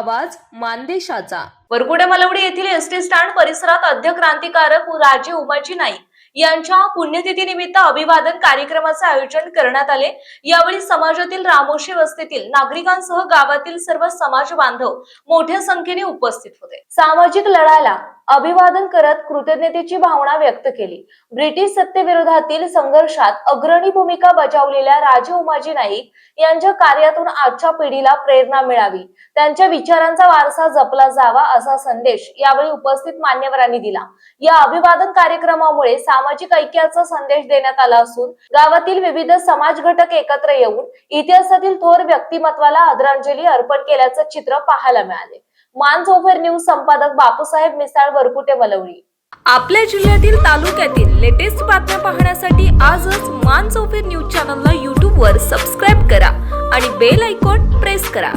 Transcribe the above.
आवाज मानदेशाचा। वरकुटे मलवडी येथील ST stand परिसरात आद्य क्रांतिकारक राजे उमाजी नाईक यांच्या पुण्यतिथी निमित्त अभिवादन कार्यक्रमाचे आयोजन करण्यात आले। यावेळी समाजातील रामोशी वस्तीतील नागरिकांसह गावातील सर्व समाज बांधव मोठ्या संख्येने उपस्थित होते। सामाजिक लढ्याला अभिवादन करत कृतज्ञतेची भावना व्यक्त केली। ब्रिटिश सत्तेविरोधातील संघर्षात अग्रणी भूमिका बजावलेल्या राजे उमाजी नाईक यांच्या कार्यातून आजच्या पिढीला प्रेरणा मिळावी, त्यांच्या विचारांचा वारसा जपला जावा असा संदेश यावेळी उपस्थित मान्यवरांनी दिला। या अभिवादन कार्यक्रमामुळे सामाजिक ऐक्याचा संदेश देण्यात आला असून गावातील विविध समाज घटक एकत्र येऊन इतिहासातील थोर व्यक्तिमत्वाला आदरांजली अर्पण केल्याचं चित्र पाहायला मिळाले। मानसरोवर न्यूज संपादक बापूसाहेब मिसाळ, वरकुटे मलवडी। आपल्या जिल्ह्यातील तालुक्यातील लेटेस्ट बातम्या पाहण्यासाठी आजच मानसरोवर न्यूज चॅनलला YouTube वर सबस्क्राइब करा आणि बेल आयकॉन प्रेस करा।